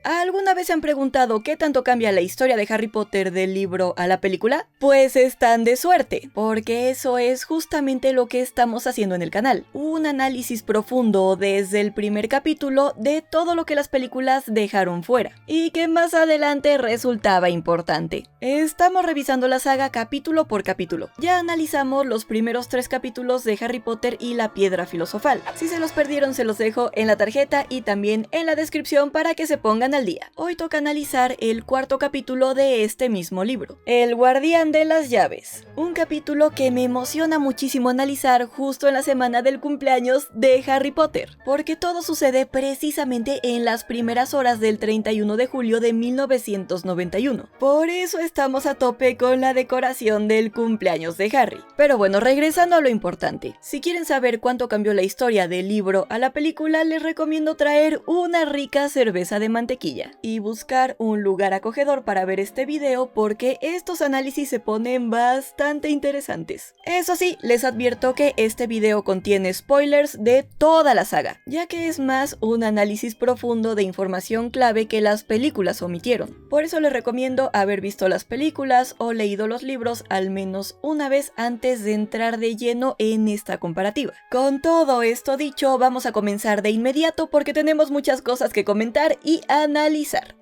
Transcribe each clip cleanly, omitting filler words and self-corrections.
¿Alguna vez se han preguntado qué tanto cambia la historia de Harry Potter del libro a la película? Pues están de suerte, porque eso es justamente lo que estamos haciendo en el canal. Un análisis profundo desde el primer capítulo de todo lo que las películas dejaron fuera, y que más adelante resultaba importante. Estamos revisando la saga capítulo por capítulo. Ya analizamos los primeros 3 capítulos de Harry Potter y la Piedra Filosofal. Si se los perdieron, se los dejo en la tarjeta y también en la descripción para que se pongan al día. Hoy toca analizar el 4º capítulo de este mismo libro, El Guardián de las Llaves. Un capítulo que me emociona muchísimo analizar justo en la semana del cumpleaños de Harry Potter, porque todo sucede precisamente en las primeras horas del 31 de julio de 1991. Por eso estamos a tope con la decoración del cumpleaños de Harry. Pero bueno, regresando a lo importante. Si quieren saber cuánto cambió la historia del libro a la película, les recomiendo traer una rica cerveza de mantequilla y buscar un lugar acogedor para ver este video, porque estos análisis se ponen bastante interesantes. Eso sí, les advierto que este video contiene spoilers de toda la saga, ya que es más un análisis profundo de información clave que las películas omitieron. Por eso les recomiendo haber visto las películas o leído los libros al menos una vez antes de entrar de lleno en esta comparativa. Con todo esto dicho, vamos a comenzar de inmediato porque tenemos muchas cosas que comentar y analizar.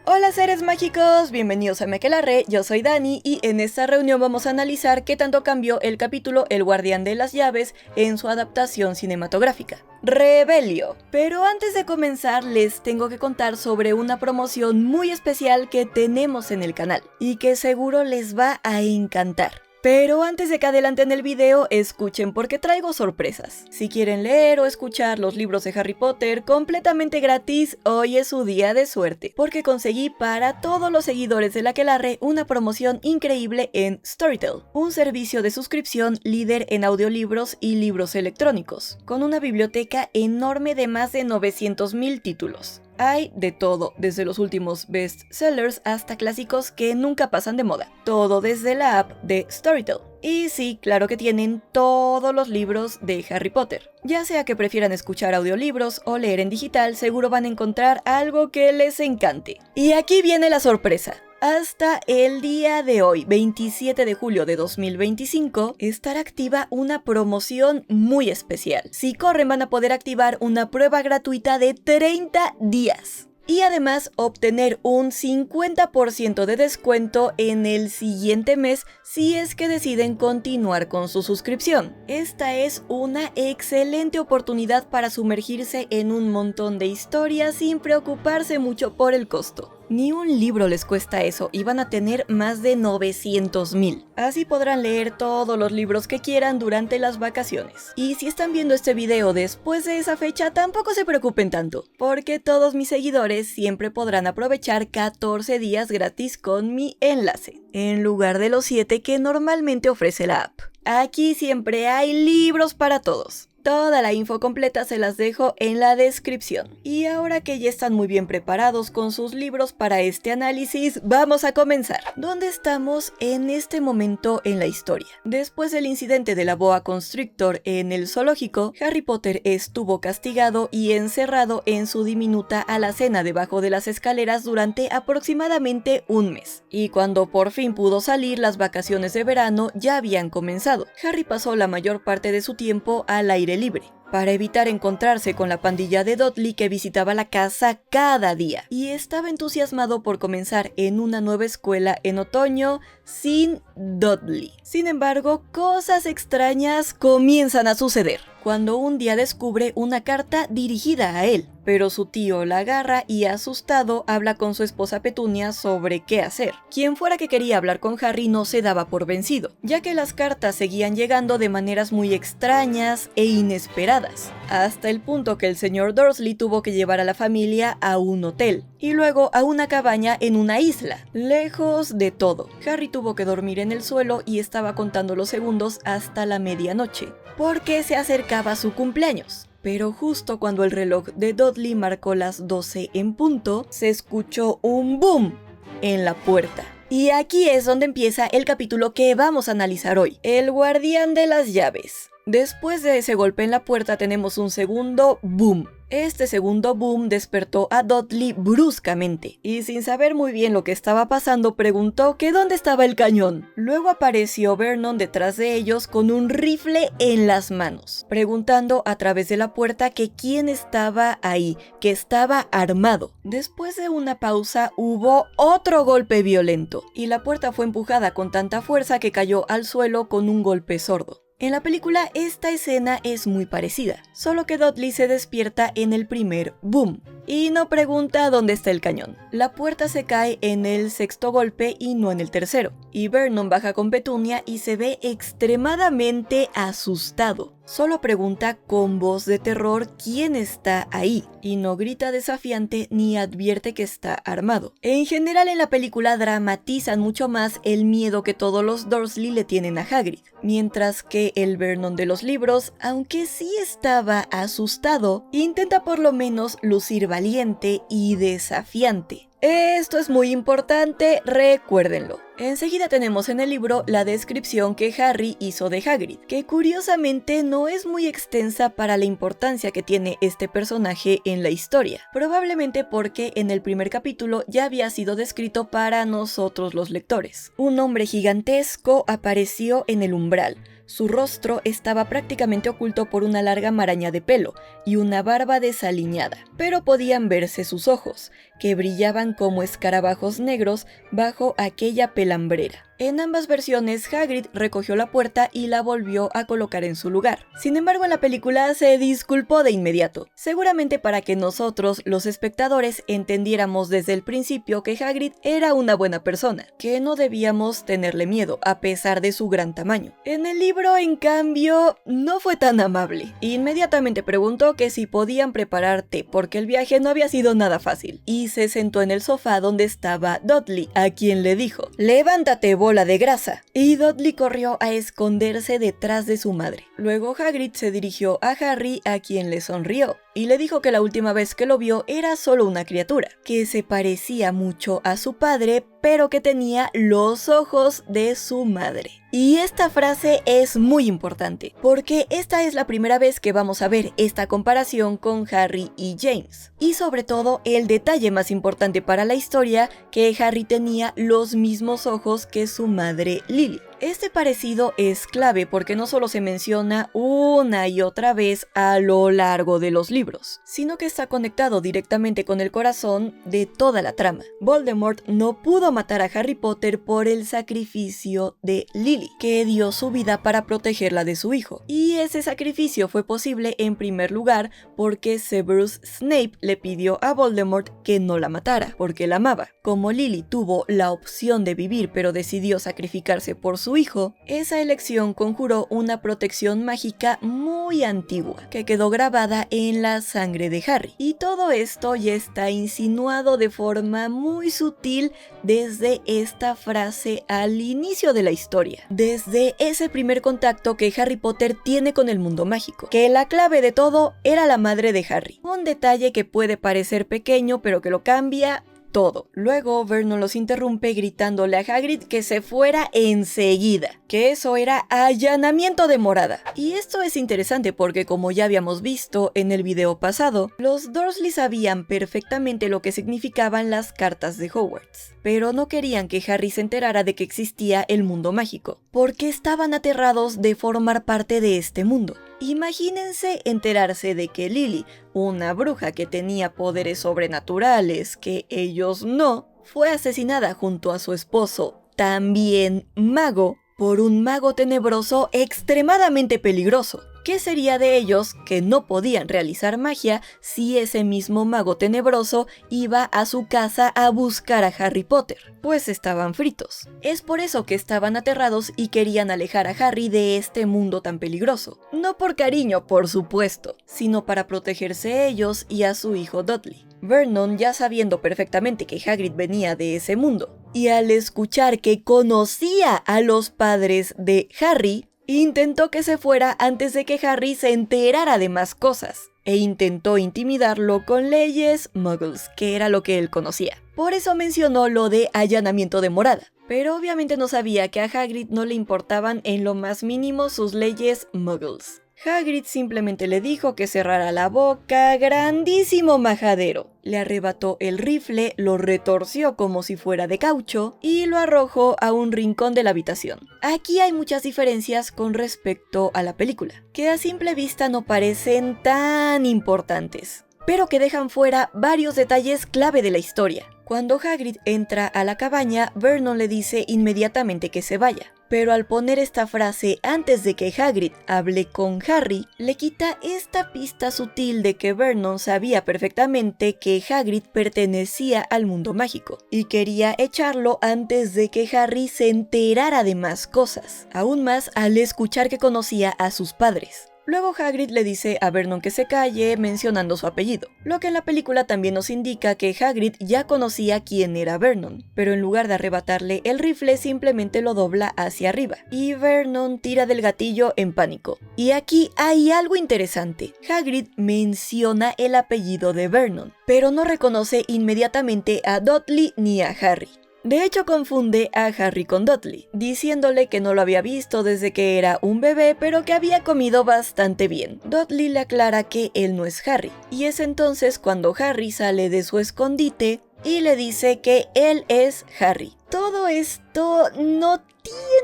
Hola seres mágicos, bienvenidos a Mekelarre, yo soy Dani y en esta reunión vamos a analizar qué tanto cambió el capítulo El Guardián de las Llaves en su adaptación cinematográfica, Rebelio. Pero antes de comenzar les tengo que contar sobre una promoción muy especial que tenemos en el canal y que seguro les va a encantar. Pero antes de que adelanten el video, escuchen porque traigo sorpresas. Si quieren leer o escuchar los libros de Harry Potter completamente gratis, hoy es su día de suerte, porque conseguí para todos los seguidores de Aquelarre una promoción increíble en Storytel, un servicio de suscripción líder en audiolibros y libros electrónicos, con una biblioteca enorme de más de 900,000 títulos. Hay de todo, desde los últimos bestsellers hasta clásicos que nunca pasan de moda. Todo desde la app de Storytel. Y sí, claro que tienen todos los libros de Harry Potter. Ya sea que prefieran escuchar audiolibros o leer en digital, seguro van a encontrar algo que les encante. Y aquí viene la sorpresa. Hasta el día de hoy, 27 de julio de 2025, estará activa una promoción muy especial. Si corren van a poder activar una prueba gratuita de 30 días. Y además obtener un 50% de descuento en el siguiente mes si es que deciden continuar con su suscripción. Esta es una excelente oportunidad para sumergirse en un montón de historias sin preocuparse mucho por el costo. Ni un libro les cuesta eso y van a tener más de 900,000. Así podrán leer todos los libros que quieran durante las vacaciones. Y si están viendo este video después de esa fecha, tampoco se preocupen tanto, porque todos mis seguidores siempre podrán aprovechar 14 días gratis con mi enlace, en lugar de los 7 que normalmente ofrece la app. Aquí siempre hay libros para todos. Toda la info completa se las dejo en la descripción. Y ahora que ya están muy bien preparados con sus libros para este análisis, vamos a comenzar. ¿Dónde estamos en este momento en la historia? Después del incidente de la boa constrictor en el zoológico, Harry Potter estuvo castigado y encerrado en su diminuta alacena debajo de las escaleras durante aproximadamente un mes. Y cuando por fin pudo salir, las vacaciones de verano ya habían comenzado. Harry pasó la mayor parte de su tiempo al aire libre, para evitar encontrarse con la pandilla de Dudley que visitaba la casa cada día, y estaba entusiasmado por comenzar en una nueva escuela en otoño sin Dudley. Sin embargo, cosas extrañas comienzan a suceder cuando un día descubre una carta dirigida a él, pero su tío la agarra y asustado habla con su esposa Petunia sobre qué hacer. Quien fuera que quería hablar con Harry no se daba por vencido, ya que las cartas seguían llegando de maneras muy extrañas e inesperadas, hasta el punto que el señor Dursley tuvo que llevar a la familia a un hotel, y luego a una cabaña en una isla, lejos de todo. Harry tuvo que dormir en el suelo y estaba contando los segundos hasta la medianoche, porque se acercaba su cumpleaños. Pero justo cuando el reloj de Dudley marcó las 12 en punto, se escuchó un boom en la puerta. Y aquí es donde empieza el capítulo que vamos a analizar hoy, El Guardián de las Llaves, Después de ese golpe en la puerta tenemos un segundo boom. Este segundo boom despertó a Dudley bruscamente y sin saber muy bien lo que estaba pasando preguntó que dónde estaba el cañón. Luego apareció Vernon detrás de ellos con un rifle en las manos, preguntando a través de la puerta que quién estaba ahí, que estaba armado. Después de una pausa hubo otro golpe violento y la puerta fue empujada con tanta fuerza que cayó al suelo con un golpe sordo. En la película esta escena es muy parecida, solo que Dudley se despierta en el primer boom y no pregunta dónde está el cañón. La puerta se cae en el sexto golpe y no en el tercero, y Vernon baja con Petunia y se ve extremadamente asustado. Solo pregunta con voz de terror quién está ahí, y no grita desafiante ni advierte que está armado. En general en la película dramatizan mucho más el miedo que todos los Dursley le tienen a Hagrid, mientras que el Vernon de los libros, aunque sí estaba asustado, intenta por lo menos lucir valiente y desafiante. Esto es muy importante, recuérdenlo. Enseguida tenemos en el libro la descripción que Harry hizo de Hagrid, que curiosamente no es muy extensa para la importancia que tiene este personaje en la historia, probablemente porque en el primer capítulo ya había sido descrito para nosotros los lectores. Un hombre gigantesco apareció en el umbral. Su rostro estaba prácticamente oculto por una larga maraña de pelo y una barba desaliñada, pero podían verse sus ojos, que brillaban como escarabajos negros bajo aquella pelambrera. En ambas versiones, Hagrid recogió la puerta y la volvió a colocar en su lugar. Sin embargo, en la película se disculpó de inmediato, seguramente para que nosotros, los espectadores, entendiéramos desde el principio que Hagrid era una buena persona, que no debíamos tenerle miedo, a pesar de su gran tamaño. En el libro, en cambio, no fue tan amable. Inmediatamente preguntó que si podían preparar té, porque el viaje no había sido nada fácil, y se sentó en el sofá donde estaba Dudley, a quien le dijo: «Levántate, bola de grasa», y Dudley corrió a esconderse detrás de su madre. Luego Hagrid se dirigió a Harry, a quien le sonrió, y le dijo que la última vez que lo vio era solo una criatura, que se parecía mucho a su padre, pero que tenía los ojos de su madre. Y esta frase es muy importante, porque esta es la primera vez que vamos a ver esta comparación con Harry y James. Y sobre todo, el detalle más importante para la historia, que Harry tenía los mismos ojos que su madre Lily. Este parecido es clave porque no solo se menciona una y otra vez a lo largo de los libros, sino que está conectado directamente con el corazón de toda la trama. Voldemort no pudo matar a Harry Potter por el sacrificio de Lily, que dio su vida para protegerla de su hijo. Y ese sacrificio fue posible en primer lugar porque Severus Snape le pidió a Voldemort que no la matara, porque la amaba. Como Lily tuvo la opción de vivir pero decidió sacrificarse por su hijo, esa elección conjuró una protección mágica muy antigua, que quedó grabada en la sangre de Harry. Y todo esto ya está insinuado de forma muy sutil desde esta frase al inicio de la historia, desde ese primer contacto que Harry Potter tiene con el mundo mágico, que la clave de todo era la madre de Harry. Un detalle que puede parecer pequeño, pero que lo cambia todo. Luego Vernon los interrumpe gritándole a Hagrid que se fuera enseguida, que eso era allanamiento de morada. Y esto es interesante porque, como ya habíamos visto en el video pasado, los Dursley sabían perfectamente lo que significaban las cartas de Hogwarts, pero no querían que Harry se enterara de que existía el mundo mágico, porque estaban aterrados de formar parte de este mundo. Imagínense enterarse de que Lily, una bruja que tenía poderes sobrenaturales que ellos no, fue asesinada junto a su esposo, también mago, por un mago tenebroso extremadamente peligroso. ¿Qué sería de ellos que no podían realizar magia si ese mismo mago tenebroso iba a su casa a buscar a Harry Potter? Pues estaban fritos. Es por eso que estaban aterrados y querían alejar a Harry de este mundo tan peligroso. No por cariño, por supuesto, sino para protegerse ellos y a su hijo Dudley. Vernon, ya sabiendo perfectamente que Hagrid venía de ese mundo, y al escuchar que conocía a los padres de Harry, Intentó que se fuera antes de que Harry se enterara de más cosas, e intentó intimidarlo con leyes muggles, que era lo que él conocía. Por eso mencionó lo de allanamiento de morada, pero obviamente no sabía que a Hagrid no le importaban en lo más mínimo sus leyes muggles. Hagrid simplemente le dijo que cerrara la boca, grandísimo majadero. Le arrebató el rifle, lo retorció como si fuera de caucho y lo arrojó a un rincón de la habitación. Aquí hay muchas diferencias con respecto a la película, que a simple vista no parecen tan importantes, pero que dejan fuera varios detalles clave de la historia. Cuando Hagrid entra a la cabaña, Vernon le dice inmediatamente que se vaya. Pero al poner esta frase antes de que Hagrid hable con Harry, le quita esta pista sutil de que Vernon sabía perfectamente que Hagrid pertenecía al mundo mágico y quería echarlo antes de que Harry se enterara de más cosas, aún más al escuchar que conocía a sus padres. Luego Hagrid le dice a Vernon que se calle mencionando su apellido, lo que en la película también nos indica que Hagrid ya conocía quién era Vernon, pero en lugar de arrebatarle el rifle simplemente lo dobla hacia arriba, y Vernon tira del gatillo en pánico. Y aquí hay algo interesante, Hagrid menciona el apellido de Vernon, pero no reconoce inmediatamente a Dudley ni a Harry. De hecho, confunde a Harry con Dudley, diciéndole que no lo había visto desde que era un bebé, pero que había comido bastante bien. Dudley le aclara que él no es Harry, y es entonces cuando Harry sale de su escondite y le dice que él es Harry. Todo esto no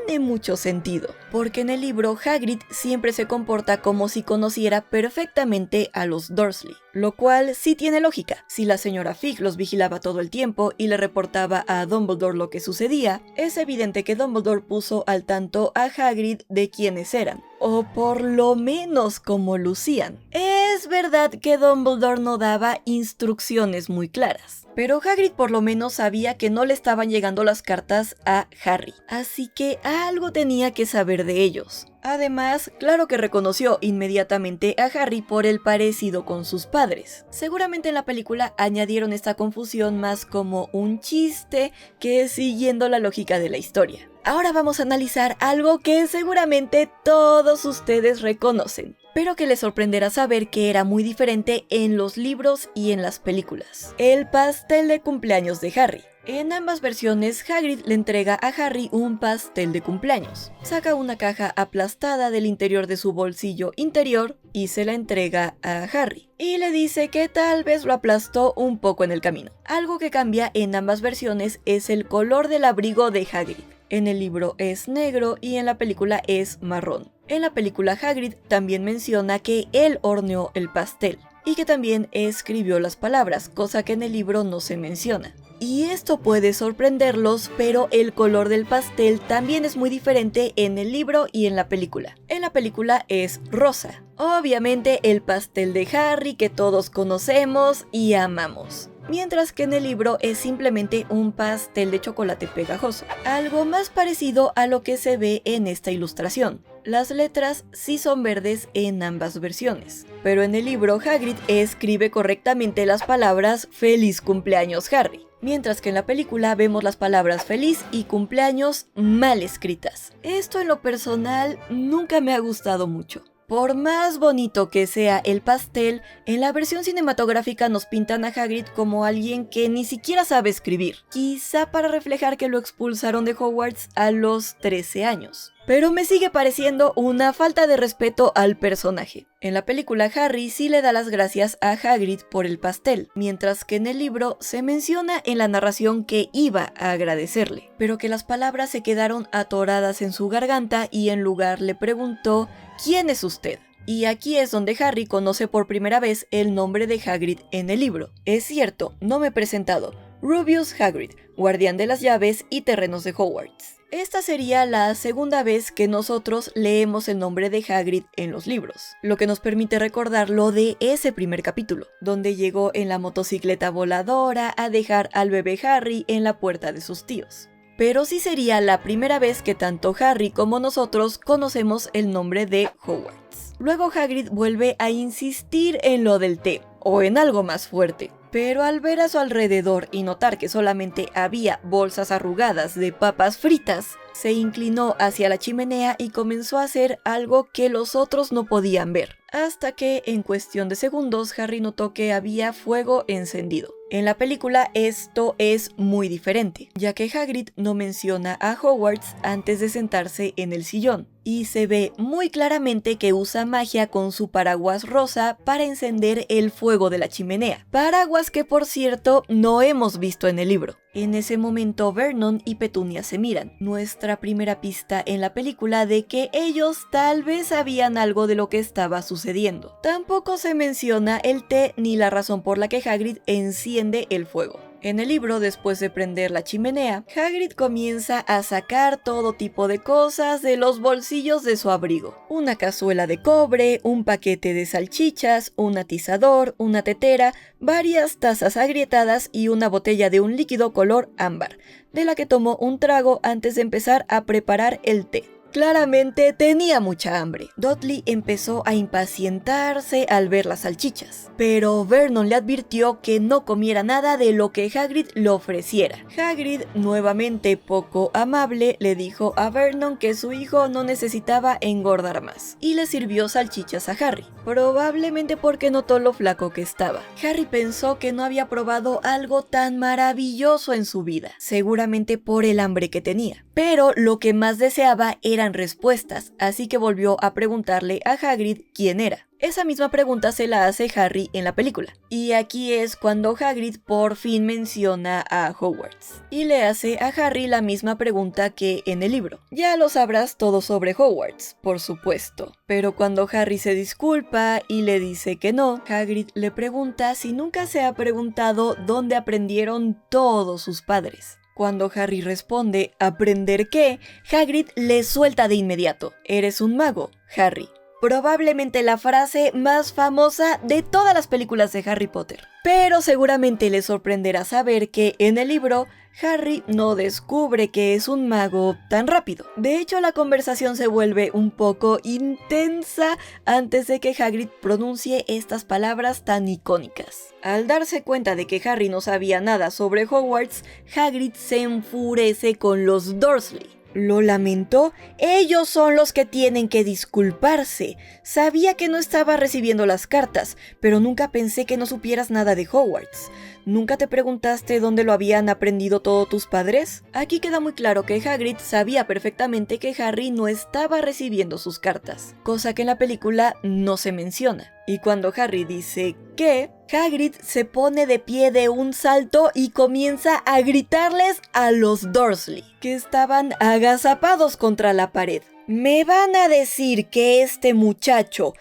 tiene mucho sentido, porque en el libro Hagrid siempre se comporta como si conociera perfectamente a los Dursley, lo cual sí tiene lógica. Si la señora Fig los vigilaba todo el tiempo y le reportaba a Dumbledore lo que sucedía, es evidente que Dumbledore puso al tanto a Hagrid de quiénes eran, o por lo menos cómo lucían. Es verdad que Dumbledore no daba instrucciones muy claras, pero Hagrid por lo menos sabía que no le estaban llegando las cartas a Harry, así que algo tenía que saber de ellos. Además, claro que reconoció inmediatamente a Harry por el parecido con sus padres. Seguramente en la película añadieron esta confusión más como un chiste que siguiendo la lógica de la historia. Ahora vamos a analizar algo que seguramente todos ustedes reconocen, pero que les sorprenderá saber que era muy diferente en los libros y en las películas. El pastel de cumpleaños de Harry. En ambas versiones, Hagrid le entrega a Harry un pastel de cumpleaños. Saca una caja aplastada del interior de su bolsillo interior y se la entrega a Harry. Y le dice que tal vez lo aplastó un poco en el camino. Algo que cambia en ambas versiones es el color del abrigo de Hagrid. En el libro es negro y en la película es marrón. En la película Hagrid también menciona que él horneó el pastel y que también escribió las palabras, cosa que en el libro no se menciona. Y esto puede sorprenderlos, pero el color del pastel también es muy diferente en el libro y en la película. En la película es rosa. Obviamente el pastel de Harry que todos conocemos y amamos. Mientras que en el libro es simplemente un pastel de chocolate pegajoso. Algo más parecido a lo que se ve en esta ilustración. Las letras sí son verdes en ambas versiones, pero en el libro Hagrid escribe correctamente las palabras "Feliz cumpleaños, Harry", mientras que en la película vemos las palabras "feliz" y "cumpleaños" mal escritas. Esto en lo personal nunca me ha gustado mucho. Por más bonito que sea el pastel, en la versión cinematográfica nos pintan a Hagrid como alguien que ni siquiera sabe escribir, quizá para reflejar que lo expulsaron de Hogwarts a los 13 años. Pero me sigue pareciendo una falta de respeto al personaje. En la película Harry sí le da las gracias a Hagrid por el pastel, mientras que en el libro se menciona en la narración que iba a agradecerle, pero que las palabras se quedaron atoradas en su garganta y en lugar le preguntó "¿Quién es usted?". Y aquí es donde Harry conoce por primera vez el nombre de Hagrid en el libro. Es cierto, no me he presentado. Rubius Hagrid, guardián de las llaves y terrenos de Hogwarts. Esta sería la segunda vez que nosotros leemos el nombre de Hagrid en los libros, lo que nos permite recordar lo de ese primer capítulo, donde llegó en la motocicleta voladora a dejar al bebé Harry en la puerta de sus tíos. Pero sí sería la primera vez que tanto Harry como nosotros conocemos el nombre de Hogwarts. Luego Hagrid vuelve a insistir en lo del té, o en algo más fuerte. Pero al ver a su alrededor y notar que solamente había bolsas arrugadas de papas fritas, se inclinó hacia la chimenea y comenzó a hacer algo que los otros no podían ver, hasta que en cuestión de segundos Harry notó que había fuego encendido. En la película esto es muy diferente, ya que Hagrid no menciona a Hogwarts antes de sentarse en el sillón, y se ve muy claramente que usa magia con su paraguas rosa para encender el fuego de la chimenea. Paraguas que, por cierto, no hemos visto en el libro. En ese momento Vernon y Petunia se miran, nuestra primera pista en la película de que ellos tal vez sabían algo de lo que estaba sucediendo. Tampoco se menciona el té ni la razón por la que Hagrid enciende el fuego. En el libro, después de prender la chimenea, Hagrid comienza a sacar todo tipo de cosas de los bolsillos de su abrigo. Una cazuela de cobre, un paquete de salchichas, un atizador, una tetera, varias tazas agrietadas y una botella de un líquido color ámbar, de la que tomó un trago antes de empezar a preparar el té. Claramente tenía mucha hambre. Dudley empezó a impacientarse al ver las salchichas, pero Vernon le advirtió que no comiera nada de lo que Hagrid le ofreciera. Hagrid, nuevamente poco amable, le dijo a Vernon que su hijo no necesitaba engordar más, y le sirvió salchichas a Harry, probablemente porque notó lo flaco que estaba. Harry pensó que no había probado algo tan maravilloso en su vida, seguramente por el hambre que tenía, pero lo que más deseaba eran respuestas, así que volvió a preguntarle a Hagrid quién era. Esa misma pregunta se la hace Harry en la película, y aquí es cuando Hagrid por fin menciona a Hogwarts, y le hace a Harry la misma pregunta que en el libro. Ya lo sabrás todo sobre Hogwarts, por supuesto, pero cuando Harry se disculpa y le dice que no, Hagrid le pregunta si nunca se ha preguntado dónde aprendieron todos sus padres. Cuando Harry responde ¿aprender qué?, Hagrid le suelta de inmediato: «Eres un mago, Harry». Probablemente la frase más famosa de todas las películas de Harry Potter. Pero seguramente les sorprenderá saber que en el libro Harry no descubre que es un mago tan rápido. De hecho, la conversación se vuelve un poco intensa antes de que Hagrid pronuncie estas palabras tan icónicas. Al darse cuenta de que Harry no sabía nada sobre Hogwarts, Hagrid se enfurece con los Dursley. Lo lamentó. Ellos son los que tienen que disculparse. Sabía que no estaba recibiendo las cartas, pero nunca pensé que no supieras nada de Hogwarts. ¿Nunca te preguntaste dónde lo habían aprendido todos tus padres? Aquí queda muy claro que Hagrid sabía perfectamente que Harry no estaba recibiendo sus cartas, cosa que en la película no se menciona. Y cuando Harry dice ¿qué?, Hagrid se pone de pie de un salto y comienza a gritarles a los Dursley, que estaban agazapados contra la pared. ¿Me van a decir que este muchacho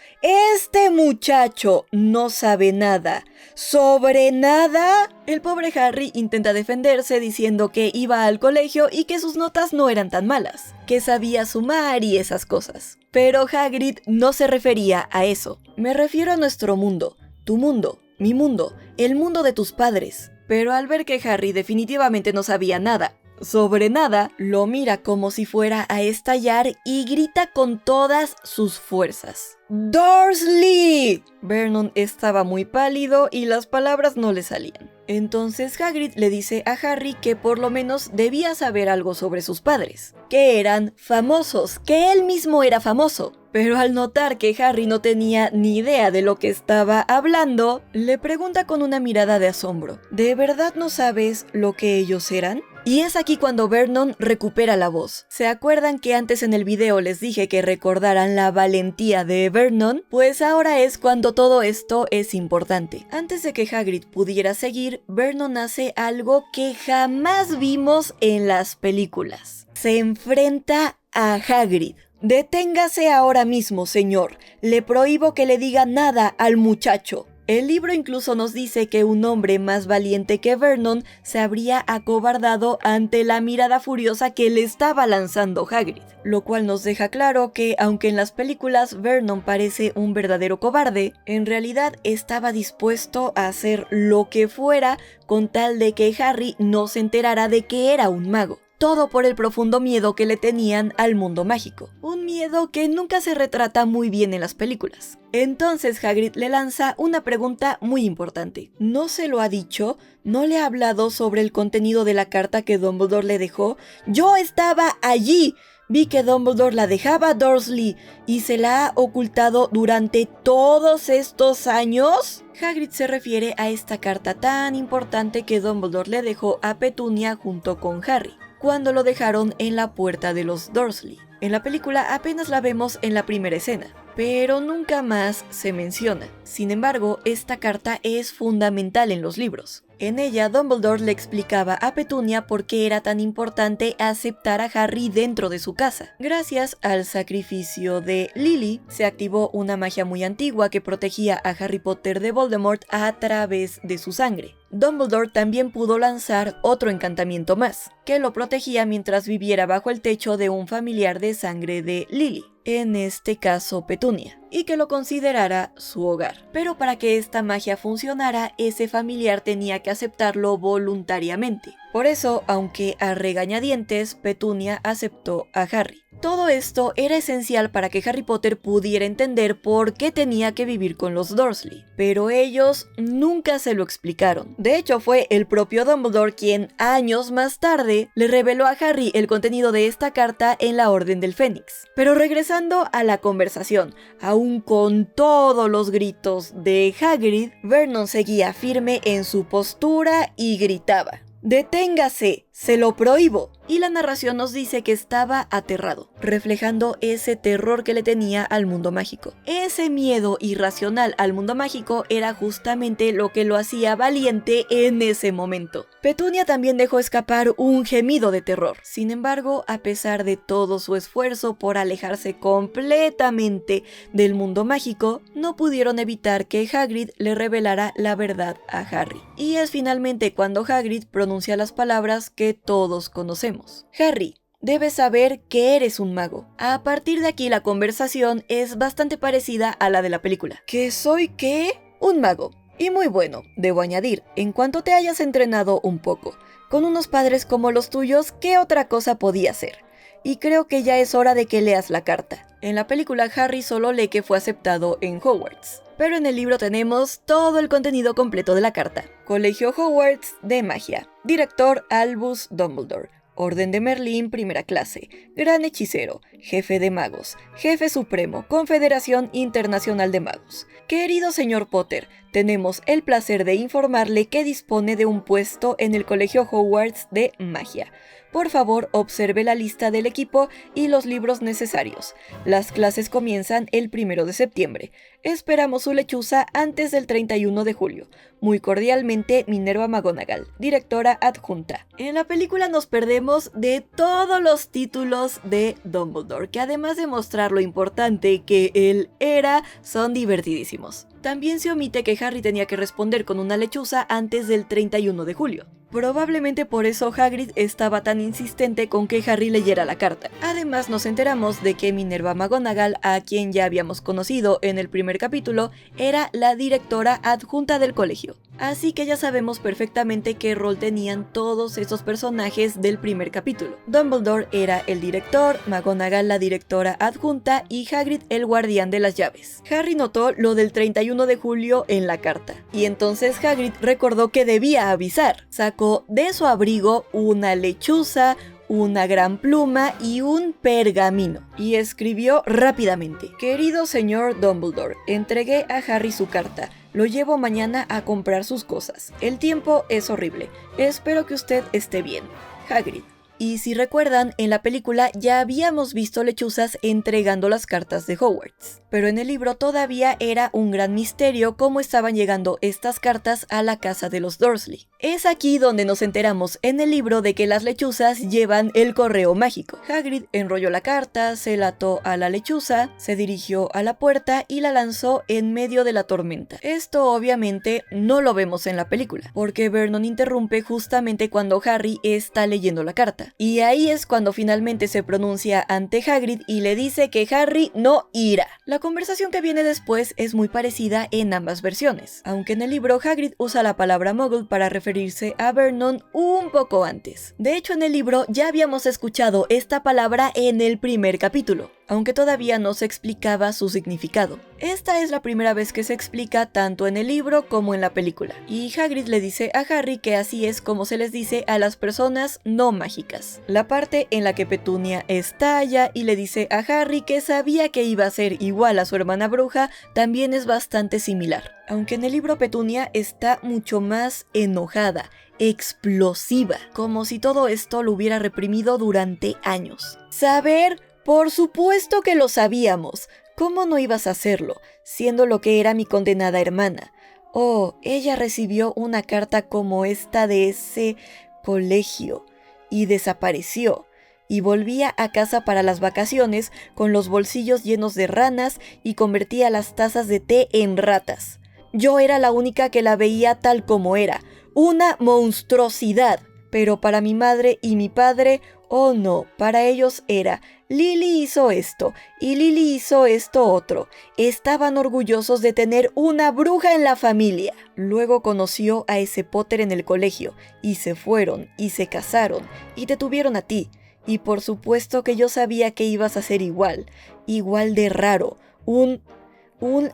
no sabe nada? ¿Sobre nada? El pobre Harry intenta defenderse diciendo que iba al colegio y que sus notas no eran tan malas, que sabía sumar y esas cosas. Pero Hagrid no se refería a eso. Me refiero a nuestro mundo, tu mundo, mi mundo, el mundo de tus padres. Pero al ver que Harry definitivamente no sabía nada sobre nada, lo mira como si fuera a estallar y grita con todas sus fuerzas: ¡Dursley! Vernon estaba muy pálido y las palabras no le salían. Entonces Hagrid le dice a Harry que por lo menos debía saber algo sobre sus padres, que eran famosos, que él mismo era famoso. Pero al notar que Harry no tenía ni idea de lo que estaba hablando, le pregunta con una mirada de asombro: ¿de verdad no sabes lo que ellos eran? Y es aquí cuando Vernon recupera la voz. ¿Se acuerdan que antes en el video les dije que recordaran la valentía de Vernon? Pues ahora es cuando todo esto es importante. Antes de que Hagrid pudiera seguir, Vernon hace algo que jamás vimos en las películas. Se enfrenta a Hagrid. «Deténgase ahora mismo, señor. Le prohíbo que le diga nada al muchacho». El libro incluso nos dice que un hombre más valiente que Vernon se habría acobardado ante la mirada furiosa que le estaba lanzando Hagrid, lo cual nos deja claro que aunque en las películas Vernon parece un verdadero cobarde, en realidad estaba dispuesto a hacer lo que fuera con tal de que Harry no se enterara de que era un mago. todo por el profundo miedo que le tenían al mundo mágico, un miedo que nunca se retrata muy bien en las películas. Entonces Hagrid le lanza una pregunta muy importante. ¿No se lo ha dicho? ¿No le ha hablado sobre el contenido de la carta que Dumbledore le dejó? ¡Yo estaba allí! Vi que Dumbledore la dejaba a Dursley y se la ha ocultado durante todos estos años. Hagrid se refiere a esta carta tan importante que Dumbledore le dejó a Petunia junto con Harry, cuando lo dejaron en la puerta de los Dursley. En la película apenas la vemos en la primera escena, pero nunca más se menciona. Sin embargo, esta carta es fundamental en los libros. En ella, Dumbledore le explicaba a Petunia por qué era tan importante aceptar a Harry dentro de su casa. Gracias al sacrificio de Lily, se activó una magia muy antigua que protegía a Harry Potter de Voldemort a través de su sangre. Dumbledore también pudo lanzar otro encantamiento más, que lo protegía mientras viviera bajo el techo de un familiar de sangre de Lily, en este caso Petunia, y que lo considerara su hogar. Pero para que esta magia funcionara, ese familiar tenía que aceptarlo voluntariamente. Por eso, aunque a regañadientes, Petunia aceptó a Harry. Todo esto era esencial para que Harry Potter pudiera entender por qué tenía que vivir con los Dursley, pero ellos nunca se lo explicaron. De hecho, fue el propio Dumbledore quien, años más tarde, le reveló a Harry el contenido de esta carta en la Orden del Fénix. Pero regresando a la conversación, aún con todos los gritos de Hagrid, Vernon seguía firme en su postura y gritaba: ¡Deténgase! ¡Se lo prohíbo! Y la narración nos dice que estaba aterrado, reflejando ese terror que le tenía al mundo mágico. Ese miedo irracional al mundo mágico era justamente lo que lo hacía valiente en ese momento. Petunia también dejó escapar un gemido de terror. Sin embargo, a pesar de todo su esfuerzo por alejarse completamente del mundo mágico, no pudieron evitar que Hagrid le revelara la verdad a Harry. Y es finalmente cuando Hagrid pronuncia las palabras que todos conocemos. Harry, debes saber que eres un mago. A partir de aquí la conversación es bastante parecida a la de la película. ¿Que soy qué? Un mago. Y muy bueno, debo añadir, en cuanto te hayas entrenado un poco. Con unos padres como los tuyos, ¿qué otra cosa podía ser? Y creo que ya es hora de que leas la carta. En la película Harry solo lee que fue aceptado en Hogwarts, pero en el libro tenemos todo el contenido completo de la carta. Colegio Hogwarts de Magia. Director Albus Dumbledore. Orden de Merlín, primera clase. Gran hechicero. Jefe de magos. Jefe supremo. Confederación Internacional de Magos. Querido señor Potter, tenemos el placer de informarle que dispone de un puesto en el Colegio Hogwarts de Magia. Por favor, observe la lista del equipo y los libros necesarios. Las clases comienzan el 1 de septiembre. Esperamos su lechuza antes del 31 de julio. Muy cordialmente, Minerva McGonagall, directora adjunta. En la película nos perdemos de todos los títulos de Dumbledore, que además de mostrar lo importante que él era, son divertidísimos. También se omite que Harry tenía que responder con una lechuza antes del 31 de julio. Probablemente por eso Hagrid estaba tan insistente con que Harry leyera la carta. Además nos enteramos de que Minerva McGonagall, a quien ya habíamos conocido en el primer capítulo, era la directora adjunta del colegio. Así que ya sabemos perfectamente qué rol tenían todos esos personajes del primer capítulo. Dumbledore era el director, McGonagall la directora adjunta y Hagrid el guardián de las llaves. Harry notó lo del 31 de julio en la carta, y entonces Hagrid recordó que debía avisar. Sacó de su abrigo una lechuza, una gran pluma y un pergamino, y escribió rápidamente: Querido señor Dumbledore, entregué a Harry su carta. Lo llevo mañana a comprar sus cosas. El tiempo es horrible. Espero que usted esté bien. Hagrid. Y si recuerdan, en la película ya habíamos visto lechuzas entregando las cartas de Hogwarts, pero en el libro todavía era un gran misterio cómo estaban llegando estas cartas a la casa de los Dursley. Es aquí donde nos enteramos en el libro de que las lechuzas llevan el correo mágico. Hagrid enrolló la carta, se la ató a la lechuza, se dirigió a la puerta y la lanzó en medio de la tormenta. Esto obviamente no lo vemos en la película, porque Vernon interrumpe justamente cuando Harry está leyendo la carta. casa. Y ahí es cuando finalmente se pronuncia ante Hagrid y le dice que Harry no irá. La conversación que viene después es muy parecida en ambas versiones, aunque en el libro Hagrid usa la palabra muggle para referirse a Vernon un poco antes. De hecho, en el libro ya habíamos escuchado esta palabra en el primer capítulo, aunque todavía no se explicaba su significado. Esta es la primera vez que se explica tanto en el libro como en la película, y Hagrid le dice a Harry que así es como se les dice a las personas no mágicas. La parte en la que Petunia estalla y le dice a Harry que sabía que iba a ser igual a su hermana bruja también es bastante similar, aunque en el libro Petunia está mucho más enojada, explosiva, como si todo esto lo hubiera reprimido durante años. Saber, por supuesto que lo sabíamos. ¿Cómo no ibas a hacerlo, siendo lo que era mi condenada hermana? Oh, ella recibió una carta como esta de ese colegio y desapareció. Y volvía a casa para las vacaciones con los bolsillos llenos de ranas y convertía las tazas de té en ratas. Yo era la única que la veía tal como era, una monstruosidad. Pero para mi madre y mi padre, oh no, para ellos era, Lily hizo esto y Lily hizo esto otro. Estaban orgullosos de tener una bruja en la familia. Luego conoció a ese Potter en el colegio y se fueron y se casaron y te tuvieron a ti. Y por supuesto que yo sabía que ibas a ser igual de raro, un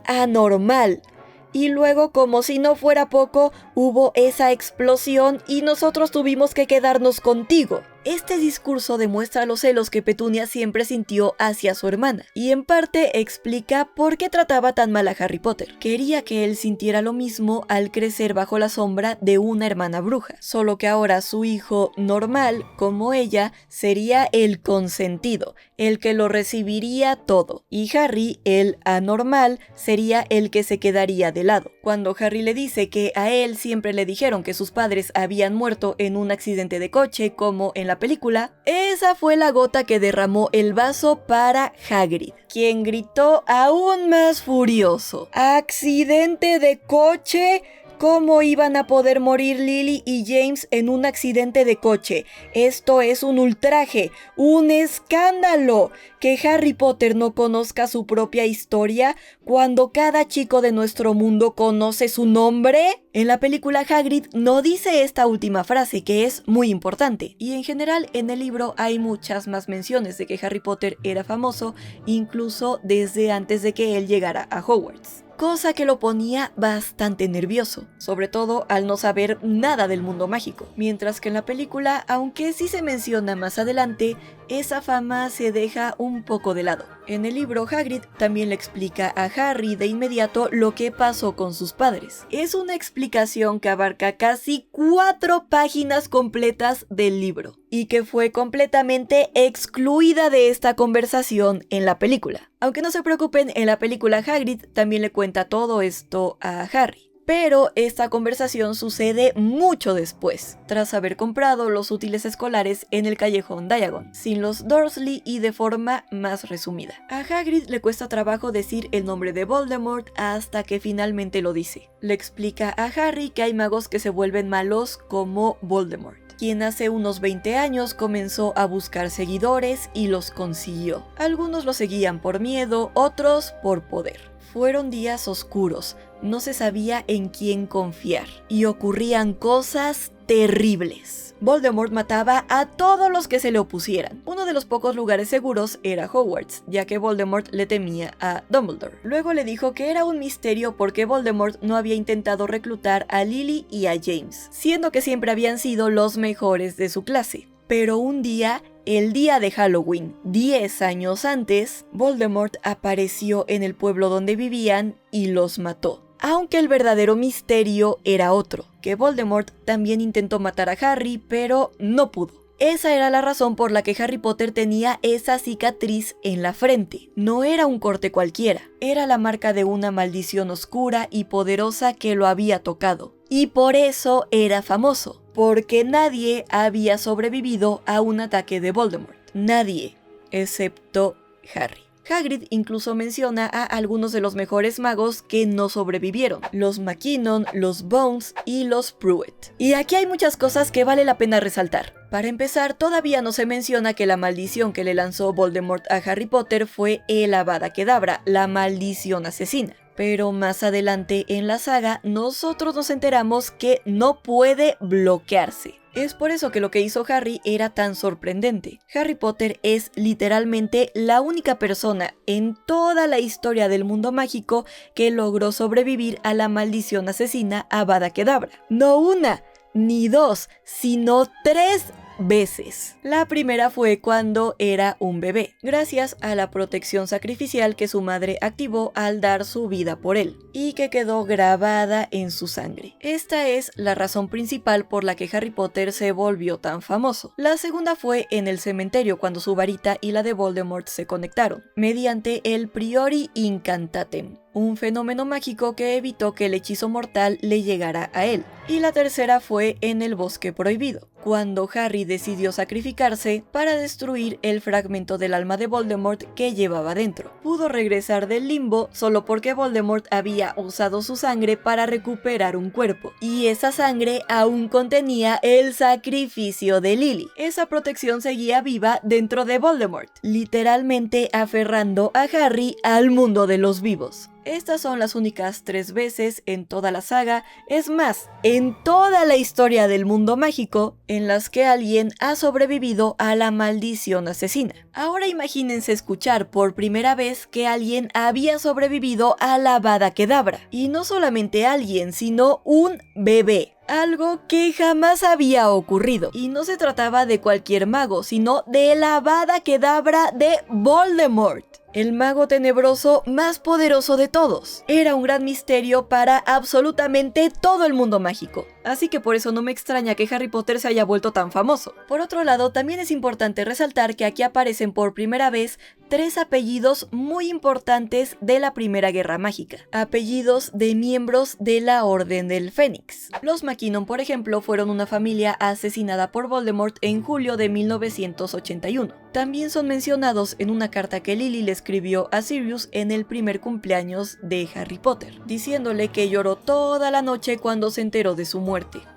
anormal. Y luego, como si no fuera poco, hubo esa explosión y nosotros tuvimos que quedarnos contigo. Este discurso demuestra los celos que Petunia siempre sintió hacia su hermana, y en parte explica por qué trataba tan mal a Harry Potter. Quería que él sintiera lo mismo al crecer bajo la sombra de una hermana bruja, solo que ahora su hijo normal, como ella, sería el consentido, el que lo recibiría todo, y Harry, el anormal, sería el que se quedaría de lado. Cuando Harry le dice que a él siempre le dijeron que sus padres habían muerto en un accidente de coche, como en la película, esa fue la gota que derramó el vaso para Hagrid, quien gritó aún más furioso: ¿accidente de coche? ¿Cómo iban a poder morir Lily y James en un accidente de coche? Esto es un ultraje, un escándalo. Que Harry Potter no conozca su propia historia cuando cada chico de nuestro mundo conoce su nombre. En la película Hagrid no dice esta última frase, que es muy importante. Y en general en el libro hay muchas más menciones de que Harry Potter era famoso, incluso desde antes de que él llegara a Hogwarts. Cosa que lo ponía bastante nervioso, sobre todo al no saber nada del mundo mágico. Mientras que en la película, aunque sí se menciona más adelante, esa fama se deja un poco de lado. En el libro, Hagrid también le explica a Harry de inmediato lo que pasó con sus padres. Es una explicación que abarca casi 4 páginas completas del libro, y que fue completamente excluida de esta conversación en la película. Aunque no se preocupen, en la película Hagrid también le cuenta todo esto a Harry. Pero esta conversación sucede mucho después, tras haber comprado los útiles escolares en el callejón Diagon, sin los Dursley y de forma más resumida. A Hagrid le cuesta trabajo decir el nombre de Voldemort hasta que finalmente lo dice. Le explica a Harry que hay magos que se vuelven malos como Voldemort, quien hace unos 20 años comenzó a buscar seguidores y los consiguió. Algunos lo seguían por miedo, otros por poder. Fueron días oscuros, no se sabía en quién confiar, y ocurrían cosas terribles. Voldemort mataba a todos los que se le opusieran. Uno de los pocos lugares seguros era Hogwarts, ya que Voldemort le temía a Dumbledore. Luego le dijo que era un misterio por qué Voldemort no había intentado reclutar a Lily y a James, siendo que siempre habían sido los mejores de su clase. Pero un día, el día de Halloween, 10 años antes, Voldemort apareció en el pueblo donde vivían y los mató. Aunque el verdadero misterio era otro, que Voldemort también intentó matar a Harry, pero no pudo. Esa era la razón por la que Harry Potter tenía esa cicatriz en la frente. No era un corte cualquiera, era la marca de una maldición oscura y poderosa que lo había tocado. Y por eso era famoso, porque nadie había sobrevivido a un ataque de Voldemort. Nadie, excepto Harry. Hagrid incluso menciona a algunos de los mejores magos que no sobrevivieron: los McKinnon, los Bones y los Pruitt. Y aquí hay muchas cosas que vale la pena resaltar. Para empezar, todavía no se menciona que la maldición que le lanzó Voldemort a Harry Potter fue el Avada Kedavra, la maldición asesina. Pero más adelante en la saga, nosotros nos enteramos que no puede bloquearse. Es por eso que lo que hizo Harry era tan sorprendente. Harry Potter es literalmente la única persona en toda la historia del mundo mágico que logró sobrevivir a la maldición asesina Avada Kedavra. No una, ni dos, sino 3 veces. La primera fue cuando era un bebé, gracias a la protección sacrificial que su madre activó al dar su vida por él, y que quedó grabada en su sangre. Esta es la razón principal por la que Harry Potter se volvió tan famoso. La segunda fue en el cementerio, cuando su varita y la de Voldemort se conectaron, mediante el Priori Incantatem, un fenómeno mágico que evitó que el hechizo mortal le llegara a él. Y la tercera fue en el Bosque Prohibido, cuando Harry decidió sacrificarse para destruir el fragmento del alma de Voldemort que llevaba dentro. Pudo regresar del limbo solo porque Voldemort había usado su sangre para recuperar un cuerpo, y esa sangre aún contenía el sacrificio de Lily. Esa protección seguía viva dentro de Voldemort, literalmente aferrando a Harry al mundo de los vivos. Estas son las únicas 3 veces en toda la saga, es más, en toda la historia del mundo mágico, en las que alguien ha sobrevivido a la maldición asesina. Ahora imagínense escuchar por primera vez que alguien había sobrevivido a la Avada Kedavra. Y no solamente alguien, sino un bebé. Algo que jamás había ocurrido. Y no se trataba de cualquier mago, sino de la Avada Kedavra de Voldemort, el mago tenebroso más poderoso de todos. Era un gran misterio para absolutamente todo el mundo mágico. Así que por eso no me extraña que Harry Potter se haya vuelto tan famoso. Por otro lado, también es importante resaltar que aquí aparecen por primera vez 3 apellidos muy importantes de la Primera Guerra Mágica. Apellidos de miembros de la Orden del Fénix. Los McKinnon, por ejemplo, fueron una familia asesinada por Voldemort en julio de 1981. También son mencionados en una carta que Lily le escribió a Sirius en el primer cumpleaños de Harry Potter, diciéndole que lloró toda la noche cuando se enteró de su muerte.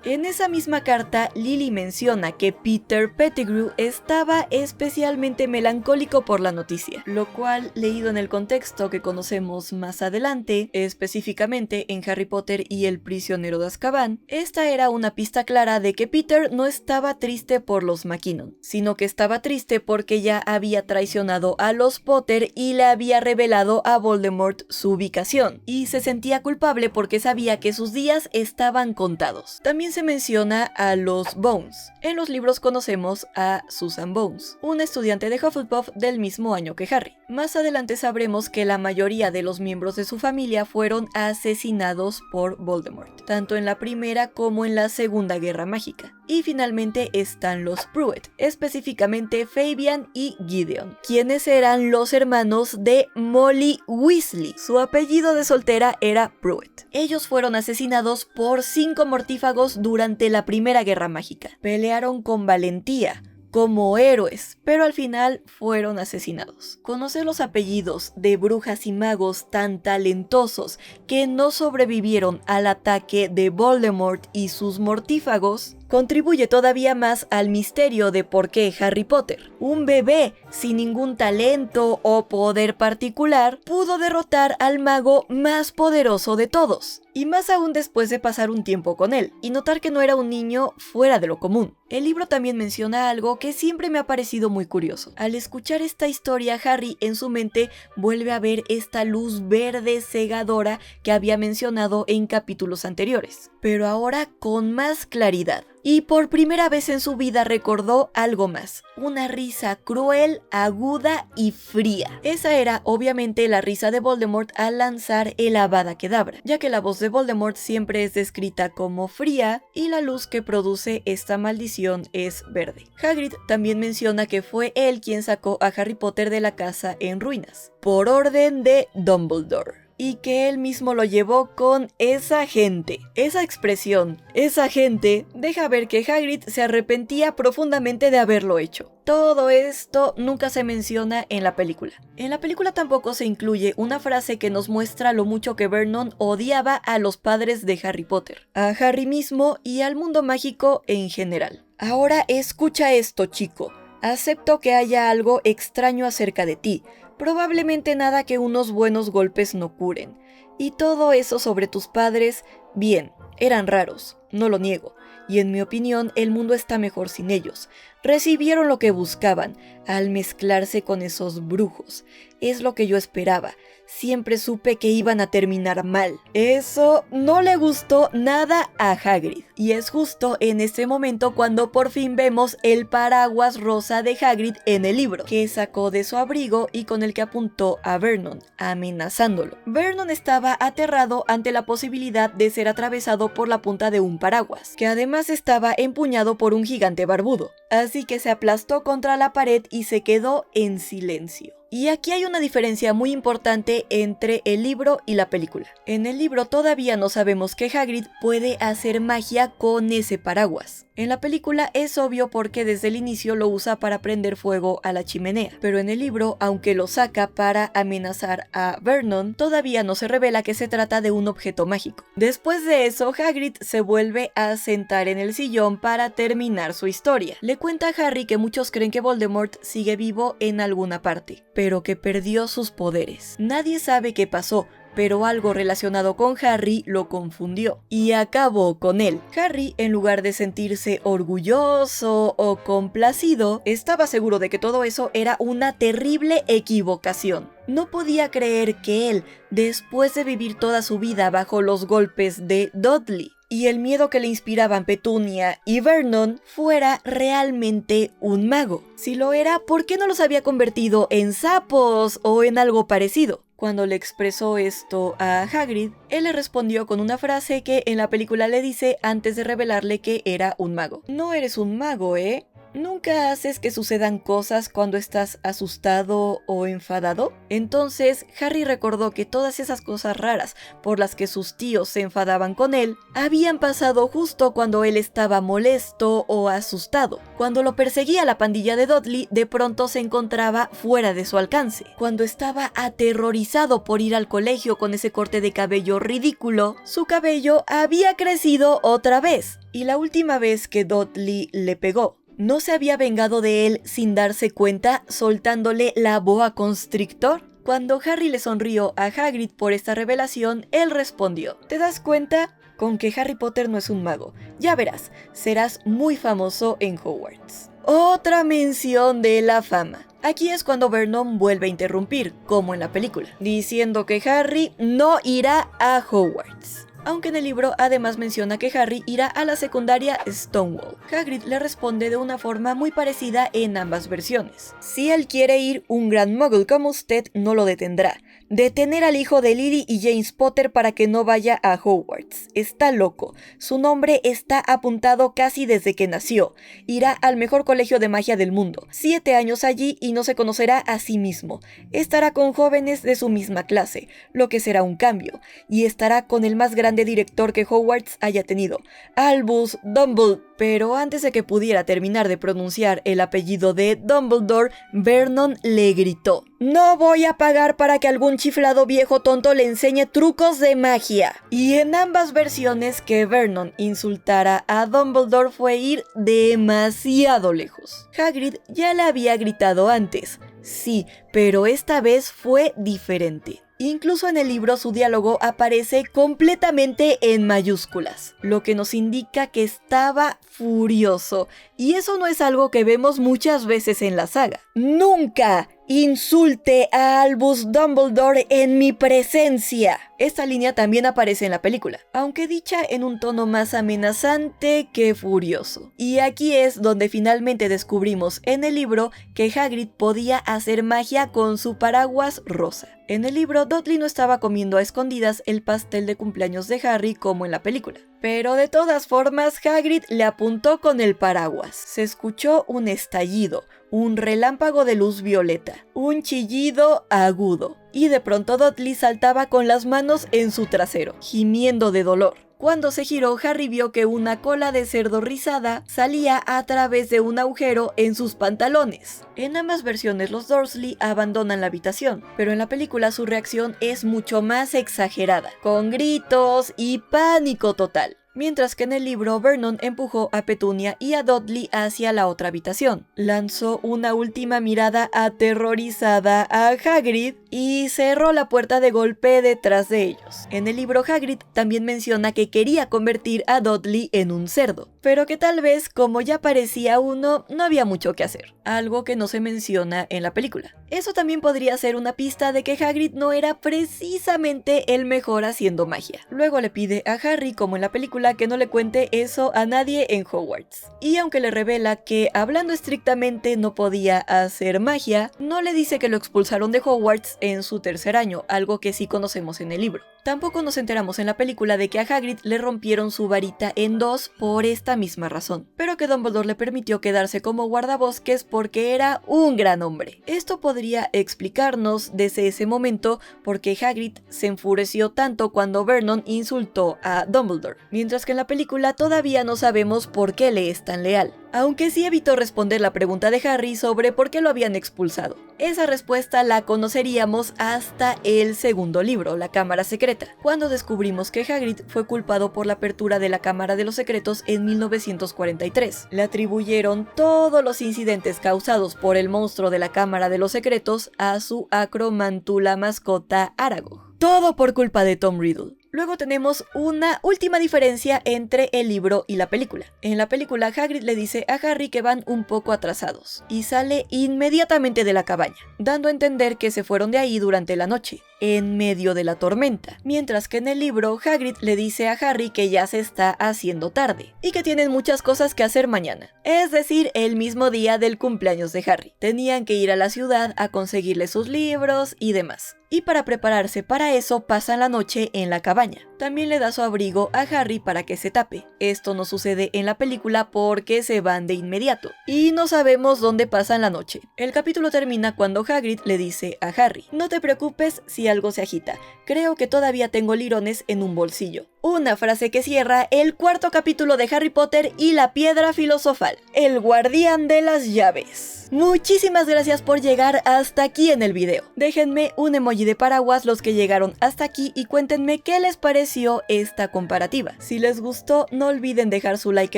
En esa misma carta, Lily menciona que Peter Pettigrew estaba especialmente melancólico por la noticia, lo cual, leído en el contexto que conocemos más adelante, específicamente en Harry Potter y el prisionero de Azkaban, esta era una pista clara de que Peter no estaba triste por los McKinnon, sino que estaba triste porque ya había traicionado a los Potter y le había revelado a Voldemort su ubicación, y se sentía culpable porque sabía que sus días estaban contados. También se menciona a los Bones. En los libros conocemos a Susan Bones, una estudiante de Hufflepuff del mismo año que Harry. Más adelante sabremos que la mayoría de los miembros de su familia fueron asesinados por Voldemort, tanto en la Primera como en la Segunda Guerra Mágica. Y finalmente están los Pruitt, específicamente Fabian y Gideon, quienes eran los hermanos de Molly Weasley. Su apellido de soltera era Pruitt. Ellos fueron asesinados por 5 mortífagos durante la Primera Guerra Mágica. Pelearon con valentía, como héroes, pero al final fueron asesinados. Conocer los apellidos de brujas y magos tan talentosos que no sobrevivieron al ataque de Voldemort y sus mortífagos contribuye todavía más al misterio de por qué Harry Potter, un bebé sin ningún talento o poder particular, pudo derrotar al mago más poderoso de todos. Y más aún después de pasar un tiempo con él, y notar que no era un niño fuera de lo común. El libro también menciona algo que siempre me ha parecido muy curioso. Al escuchar esta historia, Harry en su mente vuelve a ver esta luz verde cegadora que había mencionado en capítulos anteriores, pero ahora con más claridad. Y por primera vez en su vida recordó algo más, una risa cruel, aguda y fría. Esa era obviamente la risa de Voldemort al lanzar el Avada Kedavra, ya que la voz de Voldemort siempre es descrita como fría y la luz que produce esta maldición es verde. Hagrid también menciona que fue él quien sacó a Harry Potter de la casa en ruinas, por orden de Dumbledore, y que él mismo lo llevó con esa gente. Esa expresión, esa gente, deja ver que Hagrid se arrepentía profundamente de haberlo hecho. todo esto nunca se menciona en la película. En la película tampoco se incluye una frase que nos muestra lo mucho que Vernon odiaba a los padres de Harry Potter, a Harry mismo y al mundo mágico en general. Ahora escucha esto, chico. Acepto que haya algo extraño acerca de ti, probablemente nada que unos buenos golpes no curen. Y todo eso sobre tus padres, bien, eran raros, no lo niego, y en mi opinión el mundo está mejor sin ellos. Recibieron lo que buscaban, al mezclarse con esos brujos. Es lo que yo esperaba. Siempre supe que iban a terminar mal. Eso no le gustó nada a Hagrid. Y es justo en este momento cuando por fin vemos el paraguas rosa de Hagrid en el libro, que sacó de su abrigo y con el que apuntó a Vernon, amenazándolo. Vernon estaba aterrado ante la posibilidad de ser atravesado por la punta de un paraguas, que además estaba empuñado por un gigante barbudo. Así que se aplastó contra la pared y se quedó en silencio. Y aquí hay una diferencia muy importante entre el libro y la película. En el libro todavía no sabemos que Hagrid puede hacer magia con ese paraguas. En la película es obvio porque desde el inicio lo usa para prender fuego a la chimenea, pero en el libro, aunque lo saca para amenazar a Vernon, todavía no se revela que se trata de un objeto mágico. Después de eso, Hagrid se vuelve a sentar en el sillón para terminar su historia. Le cuenta a Harry que muchos creen que Voldemort sigue vivo en alguna parte, pero que perdió sus poderes. Nadie sabe qué pasó, pero algo relacionado con Harry lo confundió y acabó con él. Harry, en lugar de sentirse orgulloso o complacido, estaba seguro de que todo eso era una terrible equivocación. No podía creer que él, después de vivir toda su vida bajo los golpes de Dudley y el miedo que le inspiraban Petunia y Vernon, fuera realmente un mago. Si lo era, ¿por qué no los había convertido en sapos o en algo parecido? Cuando le expresó esto a Hagrid, él le respondió con una frase que en la película le dice antes de revelarle que era un mago. No eres un mago, ¿eh? ¿Nunca haces que sucedan cosas cuando estás asustado o enfadado? Entonces, Harry recordó que todas esas cosas raras por las que sus tíos se enfadaban con él, habían pasado justo cuando él estaba molesto o asustado. Cuando lo perseguía la pandilla de Dudley, de pronto se encontraba fuera de su alcance. Cuando estaba aterrorizado por ir al colegio con ese corte de cabello ridículo, su cabello había crecido otra vez. Y la última vez que Dudley le pegó, ¿no se había vengado de él sin darse cuenta, soltándole la boa constrictor? Cuando Harry le sonrió a Hagrid por esta revelación, él respondió: ¿te das cuenta? Con que Harry Potter no es un mago. Ya verás, serás muy famoso en Hogwarts. Otra mención de la fama. Aquí es cuando Vernon vuelve a interrumpir, como en la película, diciendo que Harry no irá a Hogwarts. Aunque en el libro además menciona que Harry irá a la secundaria Stonewall. Hagrid le responde de una forma muy parecida en ambas versiones. Si él quiere ir, un gran muggle como usted no lo detendrá. Detener al hijo de Lily y James Potter para que no vaya a Hogwarts. Está loco. Su nombre está apuntado casi desde que nació. Irá al mejor colegio de magia del mundo. 7 años allí y no se conocerá a sí mismo. Estará con jóvenes de su misma clase, lo que será un cambio. Y estará con el más grande director que Hogwarts haya tenido, Albus Dumbledore. Pero antes de que pudiera terminar de pronunciar el apellido de Dumbledore, Vernon le gritó: «No voy a pagar para que algún chiflado viejo tonto le enseñe trucos de magia». Y en ambas versiones, que Vernon insultara a Dumbledore fue ir demasiado lejos. Hagrid ya le había gritado antes, sí, pero esta vez fue diferente. Incluso en el libro su diálogo aparece completamente en mayúsculas, lo que nos indica que estaba furioso, y eso no es algo que vemos muchas veces en la saga. ¡Nunca insulte a Albus Dumbledore en mi presencia! Esta línea también aparece en la película, aunque dicha en un tono más amenazante que furioso. Y aquí es donde finalmente descubrimos en el libro que Hagrid podía hacer magia con su paraguas rosa. En el libro, Dudley no estaba comiendo a escondidas el pastel de cumpleaños de Harry como en la película. Pero de todas formas, Hagrid le apuntó con el paraguas. Se escuchó un estallido, un relámpago de luz violeta, un chillido agudo, y de pronto Dudley saltaba con las manos en su trasero, gimiendo de dolor. Cuando se giró, Harry vio que una cola de cerdo rizada salía a través de un agujero en sus pantalones. En ambas versiones los Dursley abandonan la habitación, pero en la película su reacción es mucho más exagerada, con gritos y pánico total. Mientras que en el libro Vernon empujó a Petunia y a Dudley hacia la otra habitación, lanzó una última mirada aterrorizada a Hagrid y cerró la puerta de golpe detrás de ellos. En el libro Hagrid también menciona que quería convertir a Dudley en un cerdo, pero que tal vez como ya parecía uno, no había mucho que hacer, algo que no se menciona en la película. Eso también podría ser una pista de que Hagrid no era precisamente el mejor haciendo magia. Luego le pide a Harry, como en la película, que no le cuente eso a nadie en Hogwarts. Y aunque le revela que hablando estrictamente no podía hacer magia, no le dice que lo expulsaron de Hogwarts en su tercer año, algo que sí conocemos en el libro. Tampoco nos enteramos en la película de que a Hagrid le rompieron su varita en dos por esta misma razón, pero que Dumbledore le permitió quedarse como guardabosques porque era un gran hombre. Esto podría explicarnos desde ese momento por qué Hagrid se enfureció tanto cuando Vernon insultó a Dumbledore, mientras que en la película todavía no sabemos por qué le es tan leal. Aunque sí evitó responder la pregunta de Harry sobre por qué lo habían expulsado. Esa respuesta la conoceríamos hasta el segundo libro, La Cámara Secreta, cuando descubrimos que Hagrid fue culpado por la apertura de la Cámara de los Secretos en 1943. Le atribuyeron todos los incidentes causados por el monstruo de la Cámara de los Secretos a su acromantula mascota Aragog. Todo por culpa de Tom Riddle. Luego tenemos una última diferencia entre el libro y la película. En la película, Hagrid le dice a Harry que van un poco atrasados y sale inmediatamente de la cabaña, dando a entender que se fueron de ahí durante la noche, en medio de la tormenta. Mientras que en el libro, Hagrid le dice a Harry que ya se está haciendo tarde y que tienen muchas cosas que hacer mañana, es decir, el mismo día del cumpleaños de Harry. Tenían que ir a la ciudad a conseguirle sus libros y demás. Y para prepararse para eso pasan la noche en la cabaña. También le da su abrigo a Harry para que se tape. Esto no sucede en la película porque se van de inmediato y no sabemos dónde pasan la noche. El capítulo termina cuando Hagrid le dice a Harry: no te preocupes si algo se agita, creo que todavía tengo lirones en un bolsillo. Una frase que cierra el cuarto capítulo de Harry Potter y la Piedra Filosofal, el guardián de las llaves. Muchísimas gracias por llegar hasta aquí en el video. Déjenme un emoji de paraguas los que llegaron hasta aquí y cuéntenme qué les pareció esta comparativa. Si les gustó, no olviden dejar su like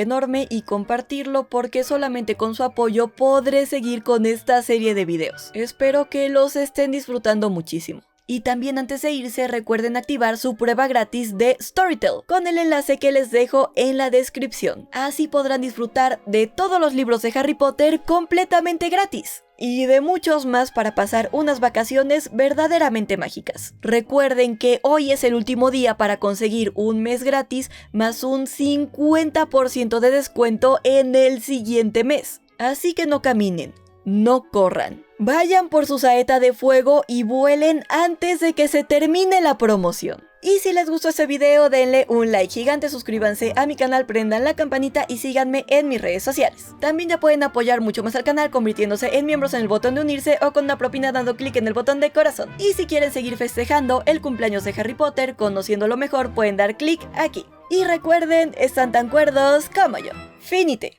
enorme y compartirlo porque solamente con su apoyo podré seguir con esta serie de videos. Espero que los estén disfrutando muchísimo. Y también antes de irse recuerden activar su prueba gratis de Storytel con el enlace que les dejo en la descripción. Así podrán disfrutar de todos los libros de Harry Potter completamente gratis. Y de muchos más para pasar unas vacaciones verdaderamente mágicas. Recuerden que hoy es el último día para conseguir un mes gratis más un 50% de descuento en el siguiente mes. Así que no caminen, no corran. Vayan por su saeta de fuego y vuelen antes de que se termine la promoción. Y si les gustó este video, denle un like gigante, suscríbanse a mi canal, prendan la campanita y síganme en mis redes sociales. También ya pueden apoyar mucho más al canal convirtiéndose en miembros en el botón de unirse o con una propina dando clic en el botón de corazón. Y si quieren seguir festejando el cumpleaños de Harry Potter, conociéndolo mejor, pueden dar clic aquí. Y recuerden, están tan cuerdos como yo. Finite.